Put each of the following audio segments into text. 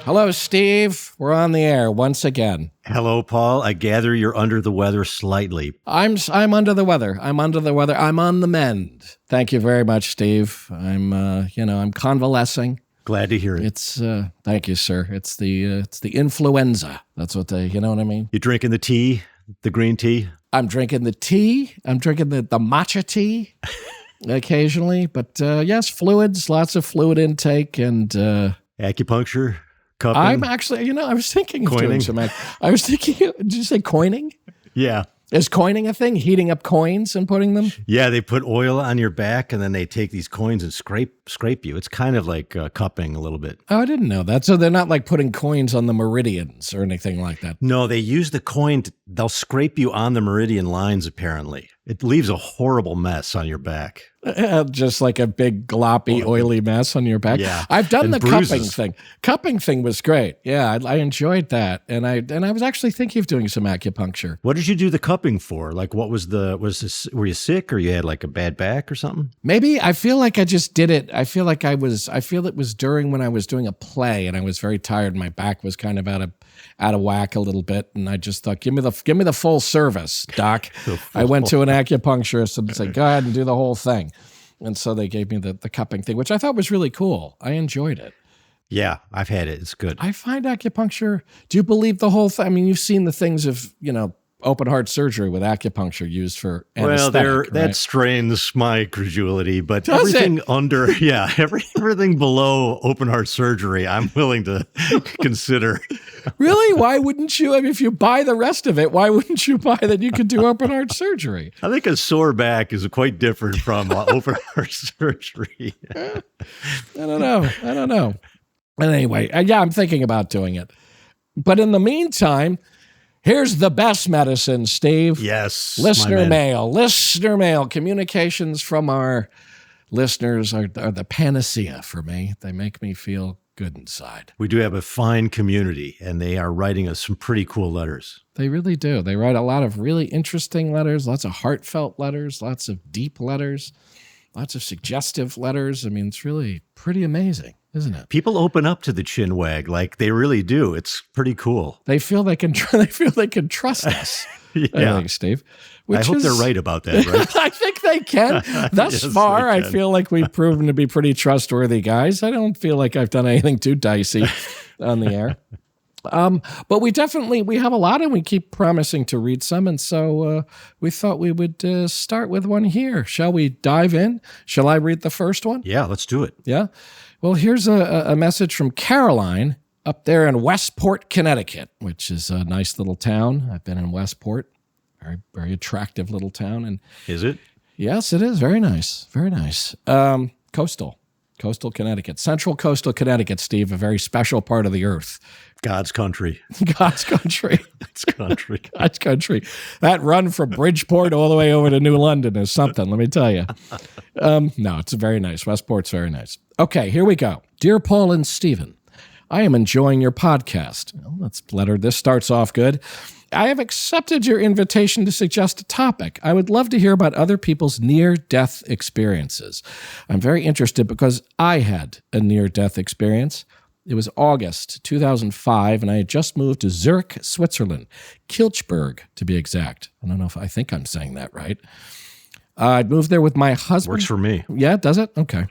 Hello, Steve. We're on the air once again. Hello, Paul. I gather you're under the weather slightly. I'm under the weather. I'm on the mend. Thank you very much, Steve. I'm convalescing. Glad to hear it. It's thank you, sir. It's the influenza. That's what you know what I mean? You drinking the tea, the green tea? I'm drinking the tea. I'm drinking the matcha tea occasionally, but yes, fluids, lots of fluid intake and acupuncture, cupping. I'm actually, I was thinking of doing some. I was thinking, did you say coining? Yeah. Is coining a thing? Heating up coins and putting them? Yeah, they put oil on your back and then they take these coins and scrape you. It's kind of like cupping a little bit. Oh, I didn't know that. So they're not like putting coins on the meridians or anything like that. No, they use the coin. They'll scrape you on the meridian lines, apparently. It leaves a horrible mess on your back. Just like a big gloppy, oily mess on your back. Yeah. I've done the bruises. cupping thing. Cupping thing was great. Yeah, I enjoyed that. And I was actually thinking of doing some acupuncture. What did you do the cupping for? Like, were you sick or you had like a bad back or something? Maybe. I feel like I just did it. I feel it was during when I was doing a play and I was very tired. My back was kind of out of whack a little bit. And I just thought, give me the full service, doc. I went to an acupuncturist and said, go ahead and do the whole thing. And so they gave me the cupping thing, which I thought was really cool. I enjoyed it. Yeah, I've had it. It's good. I find acupuncture, do you believe the whole thing? I mean, you've seen the things of, open heart surgery with acupuncture used for anesthetic, that right? strains my credulity, but Does everything everything below open heart surgery, I'm willing to consider. Really? Why wouldn't you? I mean, if you buy the rest of it, why wouldn't you buy that you could do open heart surgery? I think a sore back is quite different from open heart surgery. I don't know. And anyway, I'm thinking about doing it. But in the meantime, here's the best medicine, Steve. Yes. Listener mail. Communications from our listeners are the panacea for me. They make me feel good inside. We do have a fine community, and they are writing us some pretty cool letters. They really do. They write a lot of really interesting letters, lots of heartfelt letters, lots of deep letters, lots of suggestive letters. I mean, it's really pretty amazing, isn't it? People open up to the Chinwag, like they really do. It's pretty cool. They feel they can trust us. Yeah. I think, Steve. I hope they're right about that, right? I think they can. Thus Yes, far, they I can. feel like we've proven to be pretty trustworthy guys. I don't feel like I've done anything too dicey on the air. But we have a lot, and we keep promising to read some. And so we thought we would start with one here. Shall we dive in? Shall I read the first one? Yeah, let's do it. Yeah. Well, here's a message from Caroline up there in Westport, Connecticut, which is a nice little town. I've been in Westport, very, very attractive little town. And Is it? yes, it is very nice, very nice. Coastal Connecticut, central coastal Connecticut, Steve, a very special part of the earth. God's country. God's country. God's country. God's country. That run from Bridgeport all the way over to New London is something, let me tell you. No, it's very nice. Westport's very nice. Okay, here we go. Dear Paul and Stephen, I am enjoying your podcast. Well, this starts off good. I have accepted your invitation to suggest a topic. I would love to hear about other people's near-death experiences. I'm very interested because I had a near-death experience. It was August 2005, and I had just moved to Zurich, Switzerland, Kilchberg, to be exact. I think I'm saying that right. I'd moved there with my husband. Works for me. Yeah, does it? Okay.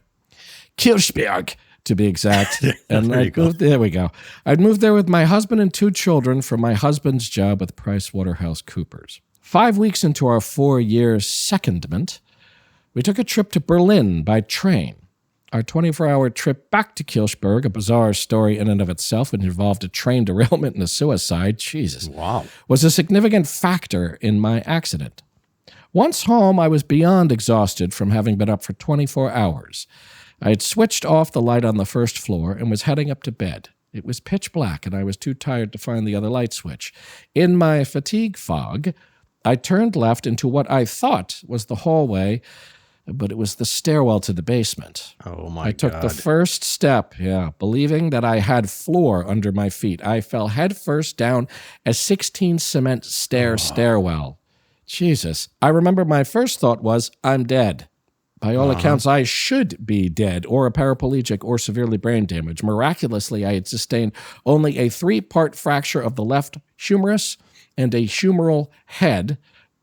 Kilchberg, to be exact. And there we go. I'd moved there with my husband and 2 children from my husband's job with PricewaterhouseCoopers. 5 weeks into our 4-year secondment, we took a trip to Berlin by train. Our 24-hour trip back to Kilchberg, a bizarre story in and of itself, it involved a train derailment and a suicide, Jesus, Wow. was a significant factor in my accident. Once home, I was beyond exhausted from having been up for 24 hours. I had switched off the light on the first floor and was heading up to bed. It was pitch black, and I was too tired to find the other light switch. In my fatigue fog, I turned left into what I thought was the hallway, but it was the stairwell to the basement. Oh, my God. I took the first step, believing that I had floor under my feet. I fell headfirst down a 16 cement stairwell. Jesus. I remember my first thought was, I'm dead. By all accounts, I should be dead or a paraplegic or severely brain damaged. Miraculously, I had sustained only a 3-part fracture of the left humerus and a humeral head.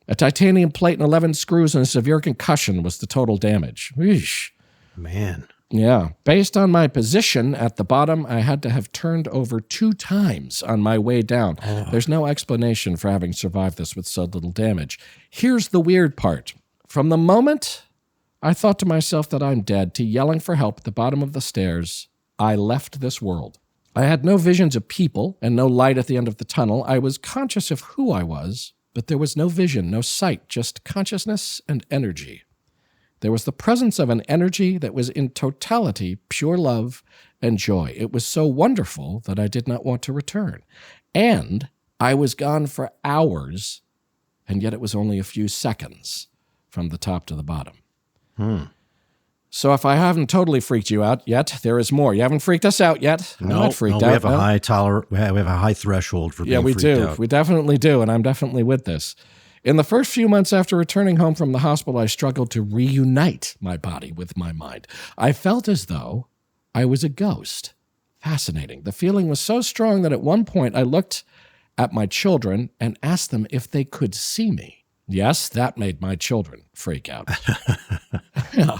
A titanium plate and 11 screws and a severe concussion was the total damage. Eesh. Man. Yeah. Based on my position at the bottom, I had to have turned over 2 times on my way down. There's no explanation for having survived this with so little damage. Here's the weird part. From the moment I thought to myself that I'm dead to yelling for help at the bottom of the stairs, I left this world. I had no visions of people and no light at the end of the tunnel. I was conscious of who I was, but there was no vision, no sight, just consciousness and energy. There was the presence of an energy that was in totality pure love and joy. It was so wonderful that I did not want to return. And I was gone for hours, and yet it was only a few seconds from the top to the bottom. So if I haven't totally freaked you out yet, there is more. You haven't freaked us out yet? No, we have a high threshold for being freaked out. Yeah, we do. We definitely do, and I'm definitely with this. In the first few months after returning home from the hospital, I struggled to reunite my body with my mind. I felt as though I was a ghost. Fascinating. The feeling was so strong that at one point I looked at my children and asked them if they could see me. Yes, that made my children freak out. Yeah.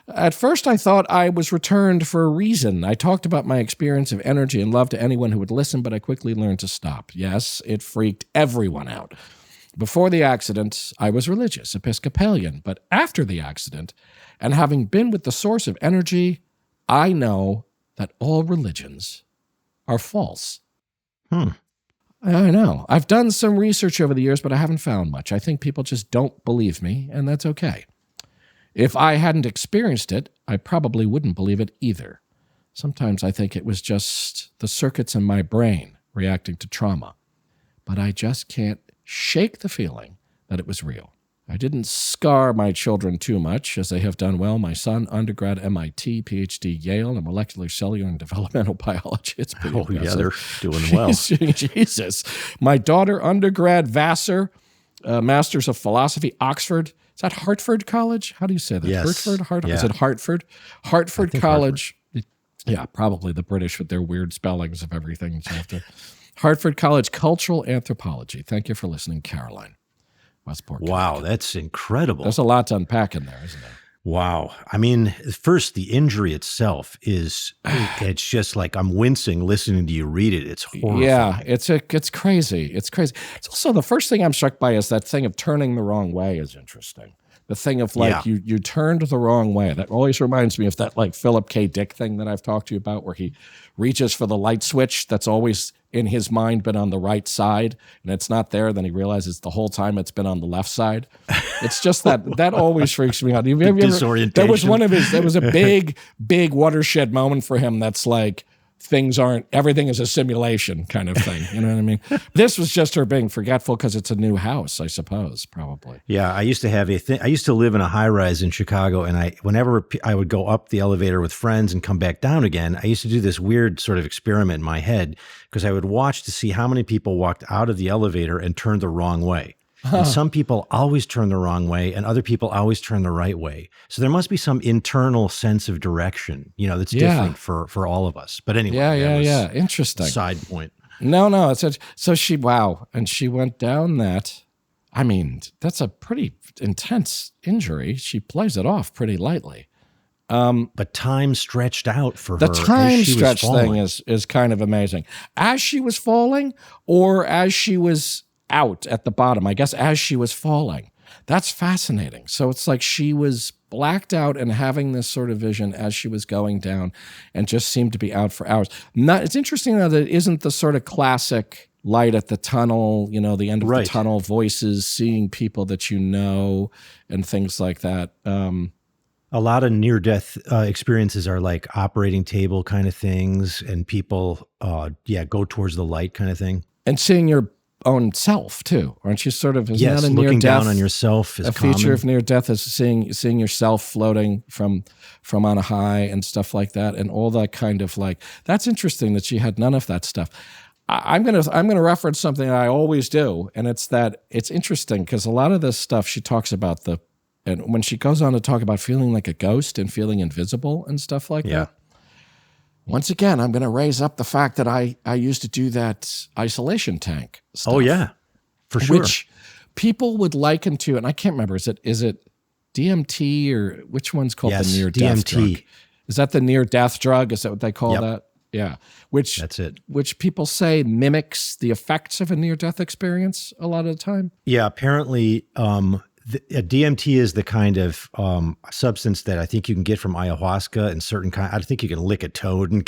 At first, I thought I was returned for a reason. I talked about my experience of energy and love to anyone who would listen, but I quickly learned to stop. Yes, it freaked everyone out. Before the accident, I was religious, Episcopalian, but after the accident, and having been with the source of energy, I know that all religions are false. I know. I've done some research over the years, but I haven't found much. I think people just don't believe me, and that's okay. If I hadn't experienced it, I probably wouldn't believe it either. Sometimes I think it was just the circuits in my brain reacting to trauma. But I just can't shake the feeling that it was real. I didn't scar my children too much, as they have done well. My son, undergrad MIT, PhD Yale, in molecular, cellular, and developmental biology. It's pretty impressive. Yeah, they're doing well. Jesus. My daughter, undergrad, Vassar, Masters of Philosophy, Oxford. Is that Hartford College? How do you say that? Yes. Hartford? Yeah. Is it Hartford? Hartford College. Yeah, probably the British with their weird spellings of everything. Hartford College, Cultural Anthropology. Thank you for listening, Caroline. Westport. Wow, Connecticut. that's incredible. There's a lot to unpack in there, isn't there? Wow. I mean, first, the injury itself is, it's just like I'm wincing listening to you read it. It's horrifying. Yeah, it's crazy. It's crazy. It's also the first thing I'm struck by is that thing of turning the wrong way is interesting. The thing of like, you turned the wrong way. That always reminds me of that like Philip K. Dick thing that I've talked to you about where he reaches for the light switch that's always in his mind been on the right side and it's not there. Then he realizes the whole time it's been on the left side. It's just that always freaks me out. Disorientation. That was one of his, that was a big watershed moment for him. That's like, everything is a simulation kind of thing. You know what I mean? This was just her being forgetful because it's a new house, I suppose, probably. Yeah, I used to have I used to live in a high rise in Chicago, and whenever I would go up the elevator with friends and come back down again, I used to do this weird sort of experiment in my head because I would watch to see how many people walked out of the elevator and turned the wrong way. And some people always turn the wrong way and other people always turn the right way. So there must be some internal sense of direction, that's different for all of us. But anyway. Yeah. Interesting. Side point. No. So she went down that. I mean, that's a pretty intense injury. She plays it off pretty lightly. But time stretched out for her. The time stretch thing is kind of amazing. As she was falling or as she was out at the bottom, I guess as she was falling. That's fascinating. So it's like she was blacked out and having this sort of vision as she was going down and just seemed to be out for hours. It's interesting though that it isn't the sort of classic light at the tunnel, the end of the tunnel, voices, seeing people that and things like that. A lot of near-death experiences are like operating table kind of things and people, go towards the light kind of thing. And seeing your own self too, aren't you? Sort of, yes, not a looking near-death, down on yourself is a common. feature of near death is seeing yourself floating from on a high and stuff like that, and all that kind of like. That's interesting that she had none of that stuff. I'm gonna reference something I always do, and it's interesting because a lot of this stuff she talks about the And when she goes on to talk about feeling like a ghost and feeling invisible and stuff like that, once again, I'm going to raise up the fact that I used to do that isolation tank stuff. Oh, yeah, for sure. Which people would liken to, and I can't remember, is it DMT or which one's called the near-death drug? Is that the near-death drug? Is that what they call that? Yeah. That's it. Which people say mimics the effects of a near-death experience a lot of the time. Yeah, apparently DMT is the kind of substance that I think you can get from ayahuasca and certain kind. I think you can lick a toad and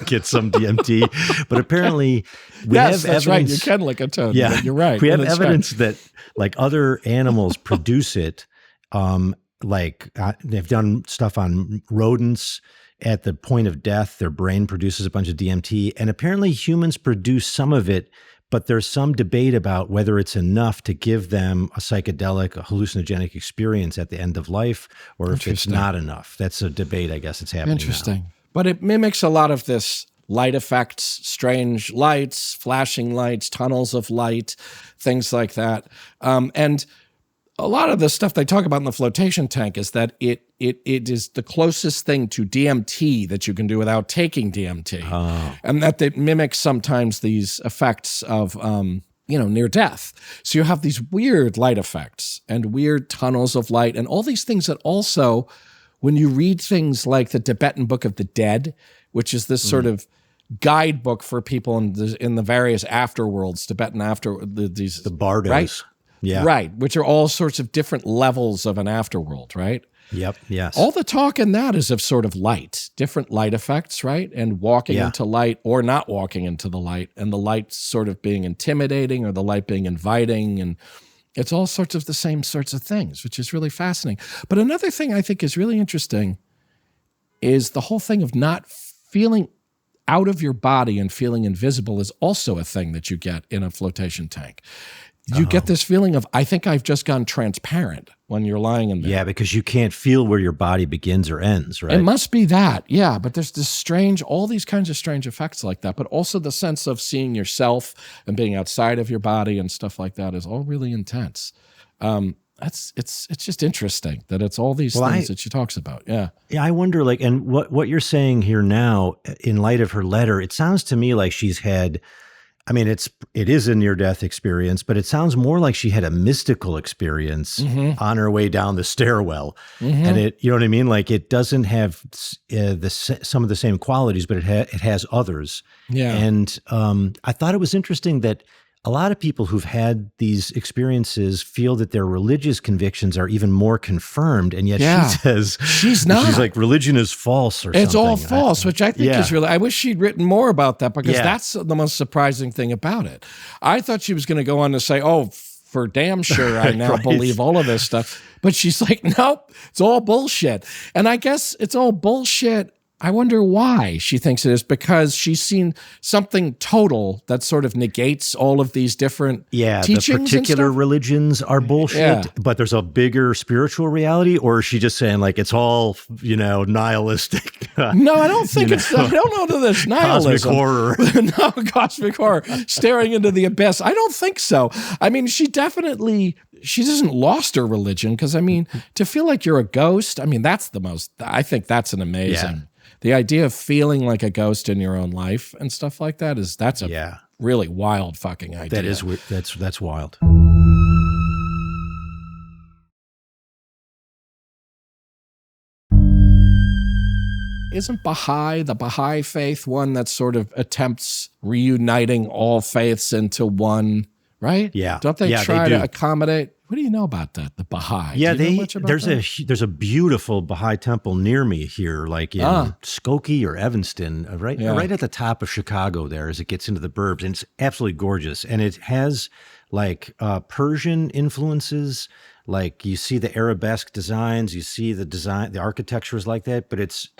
get some DMT. But apparently, we have evidence. That's right. You can lick a toad. Yeah, you're right. We have evidence that like other animals produce it. They've done stuff on rodents. At the point of death, their brain produces a bunch of DMT, and apparently humans produce some of it. But there's some debate about whether it's enough to give them a psychedelic, a hallucinogenic experience at the end of life, or if it's not enough. That's a debate, I guess, it's happening now. But it mimics a lot of this light effects, strange lights, flashing lights, tunnels of light, things like that. And a lot of the stuff they talk about in the flotation tank is that it is the closest thing to DMT that you can do without taking DMT. Oh. And that it mimics sometimes these effects of, near death. So you have these weird light effects and weird tunnels of light and all these things that also, when you read things like the Tibetan Book of the Dead, which is this sort of guidebook for people in the various afterworlds, Tibetan the bardos. Right? Yeah. Right, which are all sorts of different levels of an afterworld, right? Yep, yes. All the talk in that is of sort of light, different light effects, right? And walking into light or not walking into the light, and the light sort of being intimidating or the light being inviting, and it's all sorts of the same sorts of things, which is really fascinating. But another thing I think is really interesting is the whole thing of not feeling out of your body and feeling invisible is also a thing that you get in a flotation tank. You get this feeling of, I think I've just gone transparent when you're lying in there. Yeah, because you can't feel where your body begins or ends, right? It must be that, yeah. But there's this all these kinds of strange effects like that. But also the sense of seeing yourself and being outside of your body and stuff like that is all really intense. It's just interesting that it's all these things that she talks about. Yeah. Yeah, I wonder, and what you're saying here now, in light of her letter, it sounds to me like she's had. I mean, it is a near-death experience, but it sounds more like she had a mystical experience on her way down the stairwell. And you know what I mean? Like, it doesn't have some of the same qualities, but it has others. Yeah. And I thought it was interesting that a lot of people who've had these experiences feel that their religious convictions are even more confirmed, and yet she says she's not. She's like, religion is false or something. It's all false, which I think is really, I wish she'd written more about that, because that's the most surprising thing about it. I thought she was going to go on to say, oh, for damn sure, I now believe all of this stuff. But she's like, nope, it's all bullshit. And I guess it's all bullshit. I wonder why she thinks it is, because she's seen something total that sort of negates all of these different teachings. The particular religions are bullshit, but there's a bigger spiritual reality, or is she just saying like it's all, nihilistic? No, I don't think I don't know that it's nihilism. Cosmic horror. No, cosmic horror, staring into the abyss. I don't think so. I mean, she hasn't lost her religion, because, I mean, to feel like you're a ghost, I mean, I think that's an amazing. The idea of feeling like a ghost in your own life and stuff like that that's a really wild fucking idea. That is that's wild. Isn't the Bahá'í faith one that sort of attempts reuniting all faiths into one, right? Yeah. Don't they try to accommodate? What do you know about that, the Bahá'í? Yeah, do you know much about there's a beautiful Bahá'í temple near me here, like in Skokie or Evanston, right at the top of Chicago there as it gets into the burbs. And it's absolutely gorgeous. And it has like Persian influences, like you see the arabesque designs, you see the architecture is like that, but it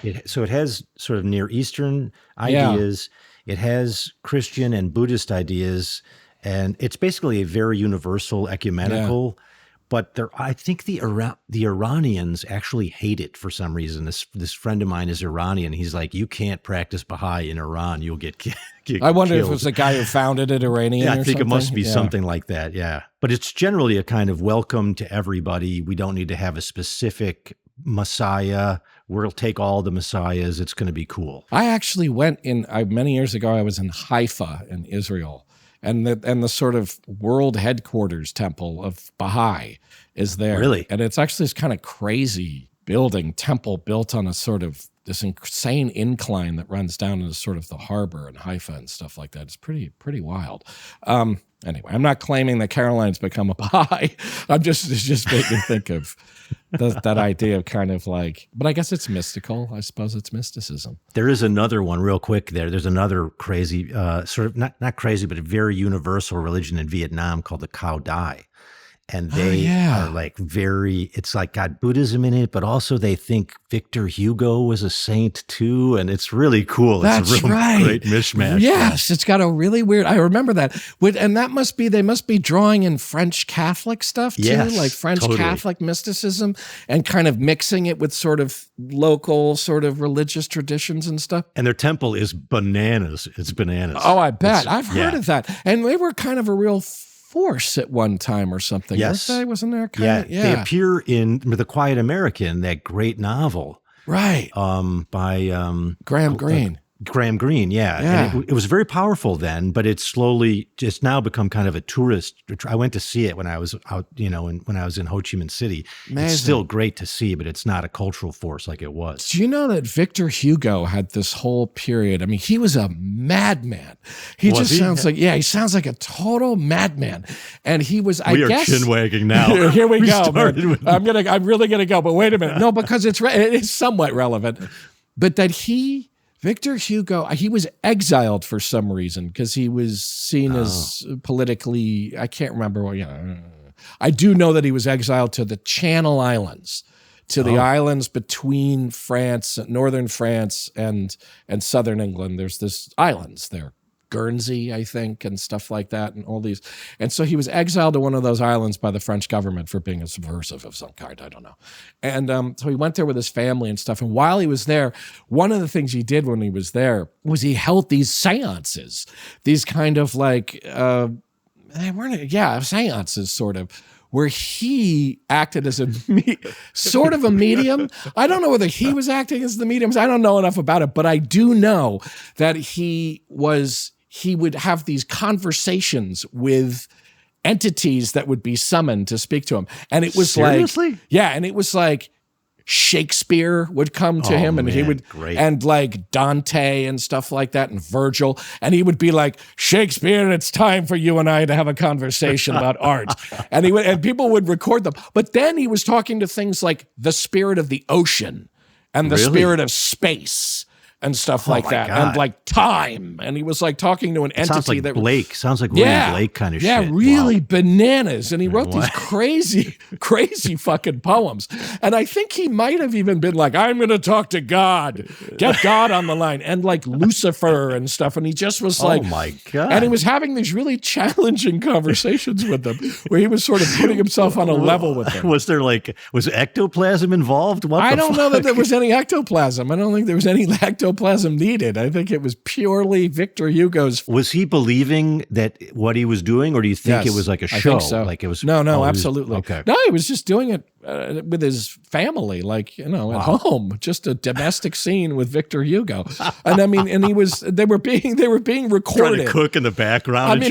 has sort of Near Eastern ideas. It has Christian and Buddhist ideas. And it's basically a very universal, ecumenical, but I think the Iranians actually hate it for some reason. This friend of mine is Iranian. He's like, you can't practice Baha'i in Iran. You'll get I wonder killed. if it was the guy who founded it Iranian. Yeah, I or think something? it must be something like that. Yeah, but it's generally a kind of welcome to everybody. We don't need to have a specific Messiah. We'll take all the Messiahs. It's going to be cool. I actually went many years ago. I was in Haifa in Israel. And the sort of world headquarters temple of Baha'i is there. Really? And it's actually this kind of crazy temple built on a sort of this insane incline that runs down into sort of the harbor in Haifa and stuff like that. It's pretty wild. Anyway, I'm not claiming that Caroline's become a Baha'i. It just made me think of that idea of kind of like, but I guess it's mystical. I suppose it's mysticism. There is another one real quick there. There's another crazy, sort of not crazy, but a very universal religion in Vietnam called the Cao Dai. And they are like it's like got Buddhism in it, but also they think Victor Hugo was a saint too. And it's really cool. That's it's a real right. Great mishmash. Yes, it's got a really weird, I remember that. And they must be drawing in French Catholic stuff too, Yes, like French totally. Catholic mysticism and kind of mixing it with sort of local sort of religious traditions and stuff. And their temple is bananas. It's bananas. Oh, I bet. I've heard of that. And they were kind of a real force at one time or something. Yes. Wasn't there kind of? Yeah. They appear in The Quiet American, that great novel. Right. By Graham Greene. Graham Greene, yeah. And it was very powerful then, but it's now become kind of a tourist. I went to see it when I was out, when I was in Ho Chi Minh City. Amazing. It's still great to see, but it's not a cultural force like it was. Do you know that Victor Hugo had this whole period? I mean, he was a madman. He sounds like a total madman. And he was, I guess. We are chin-wagging now. Here we go. I'm really gonna go, but wait a minute. No, because it is somewhat relevant. But that Victor Hugo, he was exiled for some reason because he was seen as politically, I can't remember what, I do know that he was exiled to the Channel Islands, to the islands between France, northern France and southern England. There's this islands there. Guernsey, I think, and stuff like that, and all these. And so he was exiled to one of those islands by the French government for being a subversive of some kind. I don't know. And so he went there with his family and stuff. And while he was there, one of the things he did when he was there was he held these seances, these kind of like, seances sort of, where he acted as a sort of a medium. I don't know whether he was acting as the medium. I don't know enough about it, but I do know that he would have these conversations with entities that would be summoned to speak to him. And it was Seriously? and it was like Shakespeare would come to him and he would, great. and like Dante and stuff like that and Virgil. And he would be like, Shakespeare, it's time for you and I to have a conversation about art. And people would record them. But then he was talking to things like the spirit of the ocean and the spirit of space and stuff like that. God. And like time. And he was like talking to an entity sounds like that Blake. Sounds like William Blake kind of shit. Yeah, really Wow. bananas. And he wrote these crazy, crazy fucking poems. And I think he might have even been like, I'm going to talk to God. Get God on the line. And like Lucifer and stuff. And he just was like, oh my God. and he was having these really challenging conversations with them where he was sort of putting himself on a level with them. Was ectoplasm involved? I don't know that there was any ectoplasm. I don't think there was any ectoplasm needed. I think it was purely Victor Hugo's. Was he believing that what he was doing, or do you think it was like a show? I think so. Like it was no, absolutely. Okay. No, he was just doing it with his family, like, at home, just a domestic scene with Victor Hugo. And I mean, and they were being recorded. Trying to cook in the background.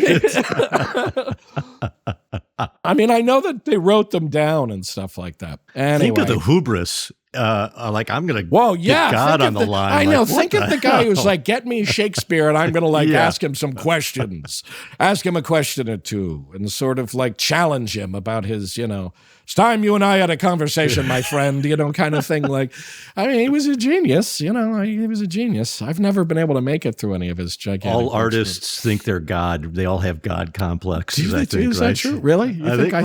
I mean, I know that they wrote them down and stuff like that. Anyway. Think of the hubris. I'm going to get God on the line. I know. Like, think of the guy who's like, get me Shakespeare and I'm going to ask him some questions. Ask him a question or two and sort of like challenge him about his, it's time you and I had a conversation, my friend, kind of thing. Like, I mean, he was a genius, he was a genius. I've never been able to make it through any of his gigantic. All artists think they're God. They all have God complexes, I think. Is that true? Really? I think a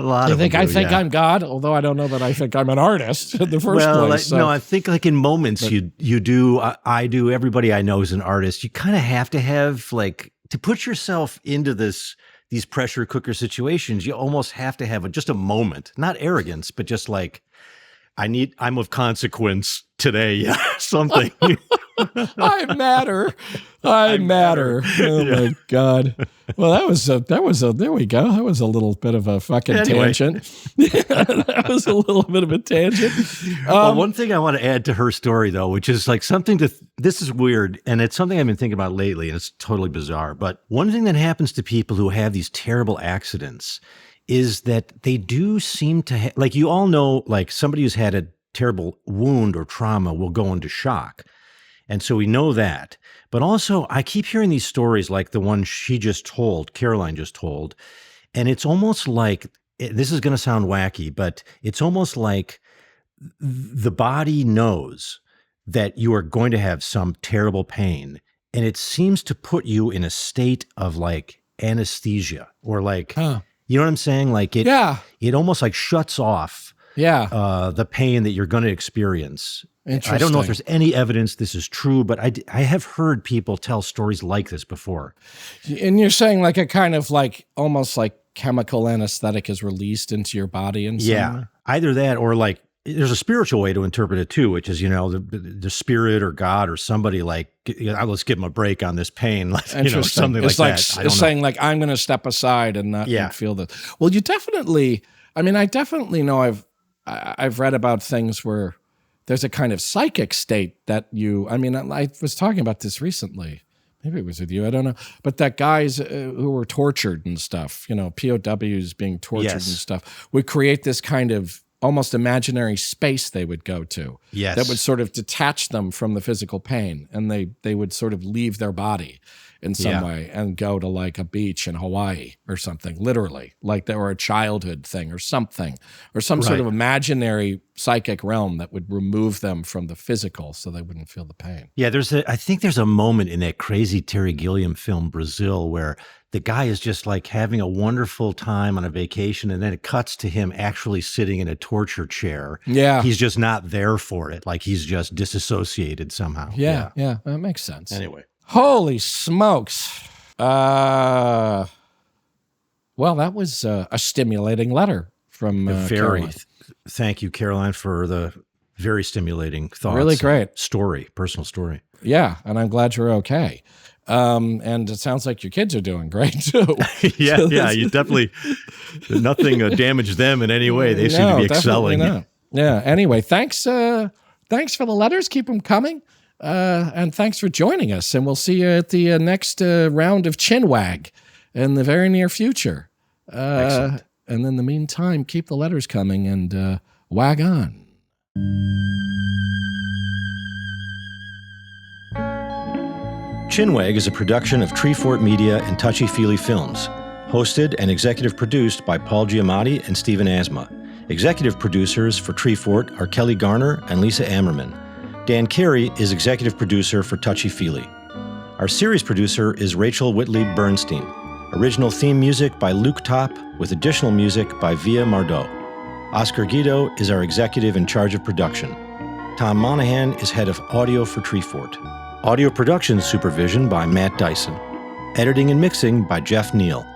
lot of them do, I think I'm God, although I don't know that I think I'm an artist in the first place. No, I think like in moments you do, I do, everybody I know is an artist. You kind of have to have to put yourself into this these pressure cooker situations, you almost have to have just a moment, not arrogance, but just like, I'm of consequence today, something. I matter. I matter. Oh my God. Well, there we go. That was a little bit of a fucking tangent. That was a little bit of a tangent. Well, one thing I want to add to her story, though, which is like something this is weird, and it's something I've been thinking about lately, and it's totally bizarre. But one thing that happens to people who have these terrible accidents is that they do seem to like, you all know, like somebody who's had a terrible wound or trauma will go into shock. And so we know that. But also, I keep hearing these stories like the one Caroline just told. And it's almost like, this is going to sound wacky, but it's almost like the body knows that you are going to have some terrible pain. And it seems to put you in a state of like anesthesia or like, you know what I'm saying? Like it almost like shuts off the pain that you're going to experience. I don't know if there's any evidence this is true, but I have heard people tell stories like this before. And you're saying like a kind of like almost like chemical anesthetic is released into your body and either that or like there's a spiritual way to interpret it too, which is, you know, the spirit or God or somebody like, let's give them a break on this pain, like, you know, something like that. It's saying like, I'm going to step aside and not feel this. Well, I definitely know I've read about things where there's a kind of psychic state that I was talking about this recently. Maybe it was with you, I don't know. But that guys who were tortured and stuff, you know, POWs being tortured and stuff, would create this kind of almost imaginary space they would go to that would sort of detach them from the physical pain. And they would sort of leave their body in some way and go to like a beach in Hawaii or something, literally, like they were a childhood thing or something, or some sort of imaginary psychic realm that would remove them from the physical so they wouldn't feel the pain. Yeah, I think there's a moment in that crazy Terry Gilliam film, Brazil, where the guy is just like having a wonderful time on a vacation, and then it cuts to him actually sitting in a torture chair. Yeah. He's just not there for it. Like he's just disassociated somehow. Yeah, that makes sense. Anyway. Holy smokes. Well, that was a stimulating letter from Caroline. Thank you, Caroline, for the very stimulating thoughts. Really great. Personal story. Yeah, and I'm glad you're okay. And it sounds like your kids are doing great, too. Yeah, you definitely, nothing damaged them in any way. They seem to be excelling. Not. Yeah, anyway, thanks for the letters. Keep them coming. And thanks for joining us. And we'll see you at the next round of Chinwag in the very near future. And in the meantime, keep the letters coming and wag on. Chinwag is a production of Treefort Media and Touchy Feely Films. Hosted and executive produced by Paul Giamatti and Stephen Asma. Executive producers for Treefort are Kelly Garner and Lisa Ammerman. Dan Carey is executive producer for Touchy Feely. Our series producer is Rachel Whitley Bernstein. Original theme music by Luke Topp, with additional music by Via Mardot. Oscar Guido is our executive in charge of production. Tom Monahan is head of audio for Treefort. Audio production supervision by Matt Dyson. Editing and mixing by Jeff Neal.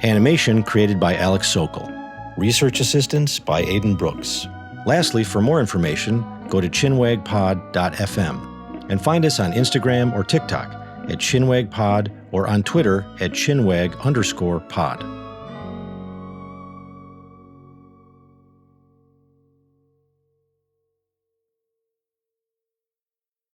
Animation created by Alex Sokol. Research assistance by Aidan Brooks. Lastly, for more information, go to chinwagpod.fm and find us on Instagram or TikTok at chinwagpod or on Twitter at chinwag_pod.